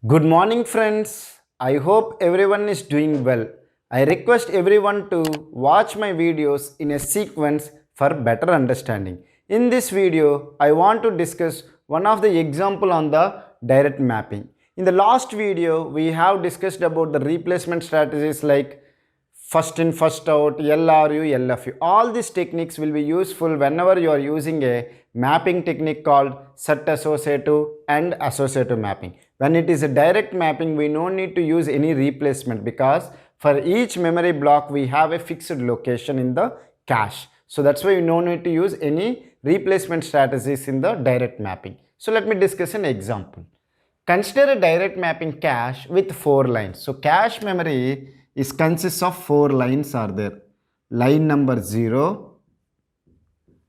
Good morning, friends. I hope everyone is doing well. I request everyone to watch my videos in a sequence for better understanding. In this video, I want to discuss one of the example on the direct mapping. In the last video, we have discussed about the replacement strategies like first in first out, LRU, LFU. All these techniques will be useful whenever you are using a mapping technique called set associative and associative mapping. When it is a direct mapping, we no need to use any replacement because for each memory block we have a fixed location in the cache. So that's why we no need to use any replacement strategies in the direct mapping. So let me discuss an example. Consider a direct mapping cache with 4 lines. So cache memory is consists of 4 lines are there. Line number 0,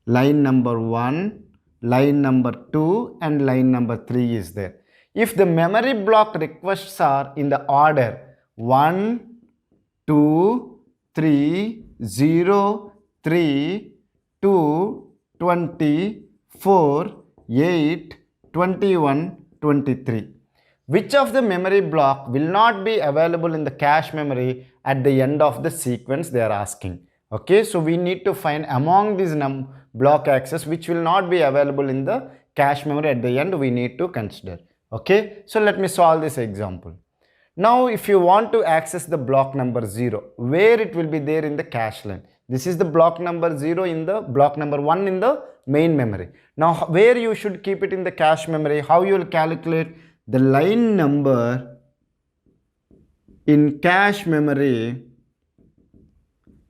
line number 1, line number 2 and line number 3 is there. If the memory block requests are in the order 1, 2, 3, 0, 3, 2, 20, 4, 8, 21, 23. Which of the memory block will not be available in the cache memory at the end of the sequence they are asking. Okay, so we need to find among these block access which will not be available in the cache memory at the end we need to consider. Okay, so let me solve this example. Now if you want to access the block number 0, where it will be there in the cache line? This is the block number 0 in the block number 1 in the main memory. Now where you should keep it in the cache memory, how you will calculate the line number in cache memory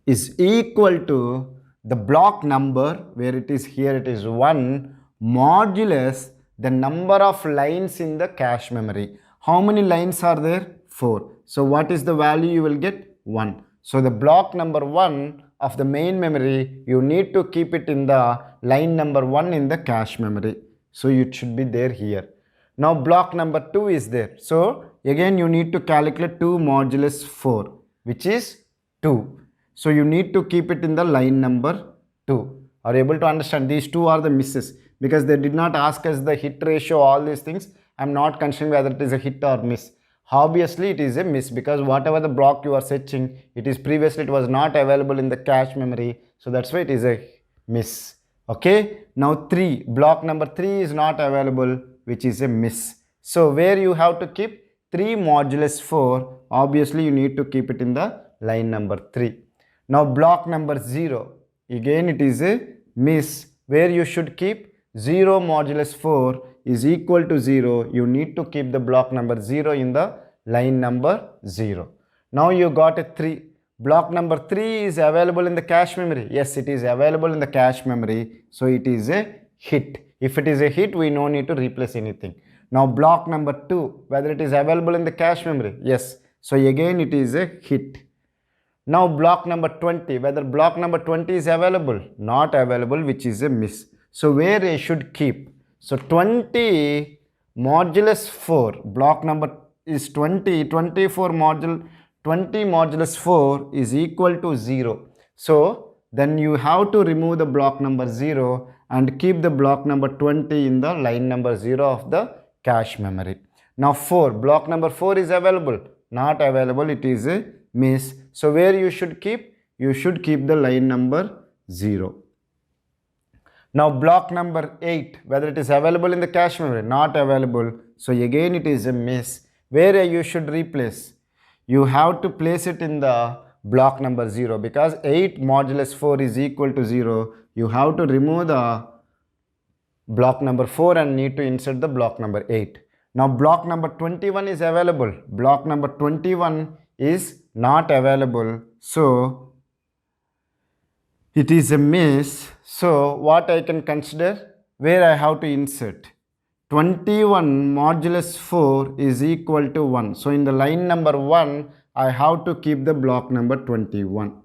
is equal to the block number, where it is here it is 1 modulus the number of lines in the cache memory. How many lines are there? 4. So what is the value you will get? 1. So the block number 1 of the main memory, you need to keep it in the line number 1 in the cache memory. So it should be there here. Now block number 2 is there. So again you need to calculate 2 modulus 4, which is 2. So you need to keep it in the line number 2. Are you able to understand? These two are the misses because they did not ask us the hit ratio, all these things. I am not considering whether it is a hit or miss. Obviously it is a miss because whatever the block you are searching, it is previously it was not available in the cache memory. So that's why it is a miss. Okay. Now 3, block number 3 is not available, which is a miss. So where you have to keep 3 modulus 4, obviously you need to keep it in the line number 3. Now block number 0, again it is a miss, where you should keep 0 modulus 4 is equal to 0. You need to keep the block number 0 in the line number 0. Now you got a 3. Block number 3 is available in the cache memory. Yes, it is available in the cache memory. So it is a hit. If it is a hit, we no need to replace anything. Now block number 2, whether it is available in the cache memory? Yes. So again it is a hit. Now block number 20, whether block number 20 is available? Not available, which is a miss. So where I should keep? So 20 modulus 4, block number is 20, 24 module, 20 modulus 4 is equal to 0. So then you have to remove the block number 0 and keep the block number 20 in the line number 0 of the cache memory. Now 4, block number 4 is available? Not available, it is a miss. So where you should keep? You should keep the line number 0. Now block number 8, whether it is available in the cache memory? Not available. So again it is a miss. Where you should replace? You have to place it in the block number 0 because 8 modulus 4 is equal to 0. You have to remove the block number 4 and need to insert the block number 8. Now block number 21 is available. Block number 21 is not available. So it is a miss. So what I can consider? Where I have to insert? 21 modulus 4 is equal to 1. So in the line number 1, I have to keep the block number 21.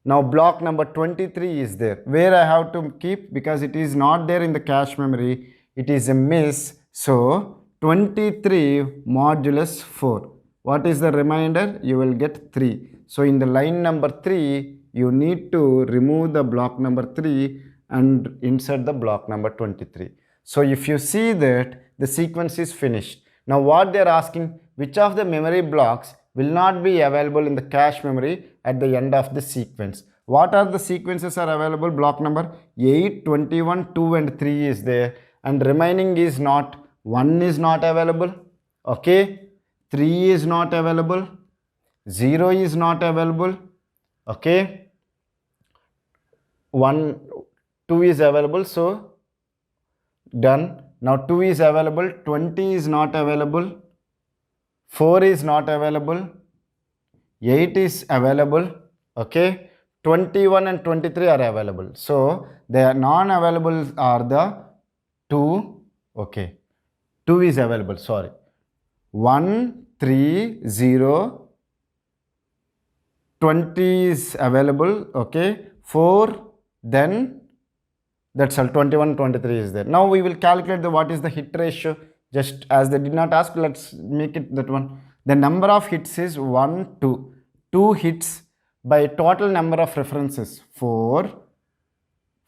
Now block number 23 is there. Where I have to keep? Because it is not there in the cache memory. It is a miss. So 23 modulus 4. What is the remainder? You will get 3. So in the line number 3, you need to remove the block number 3 and insert the block number 23. So if you see that the sequence is finished. Now what they are asking, which of the memory blocks will not be available in the cache memory at the end of the sequence? What are the sequences are available? Block number 8, 21, 2 and 3 is there, and remaining is not. 1 is not available, okay, 3 is not available, 0 is not available, okay, 1, 2 is available, so done. Now 2 is available, 20 is not available, 4 is not available, 8 is available, okay, 21 and 23 are available. So they are non-available are the 2, okay, 2 is available, sorry, 1, 3, 0, 20 is available, okay, 4, then that's all, 21, 23 is there. Now we will calculate the what is the hit ratio. Just as they did not ask, let's make it that one. The number of hits is 1, 2. 2 hits by total number of references 4,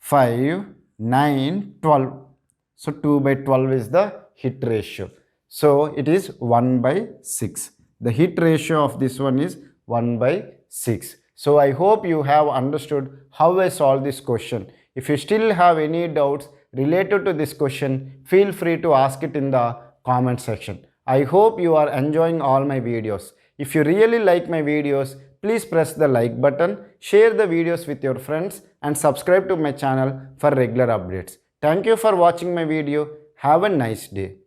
5, 9, 12. So 2 by 12 is the hit ratio. So it is 1 by 6. The hit ratio of this one is 1 by 6. So I hope you have understood how I solve this question. If you still have any doubts related to this question, feel free to ask it in the comment section. I hope you are enjoying all my videos. If you really like my videos, please press the like button, share the videos with your friends and subscribe to my channel for regular updates. Thank you for watching my video. Have a nice day.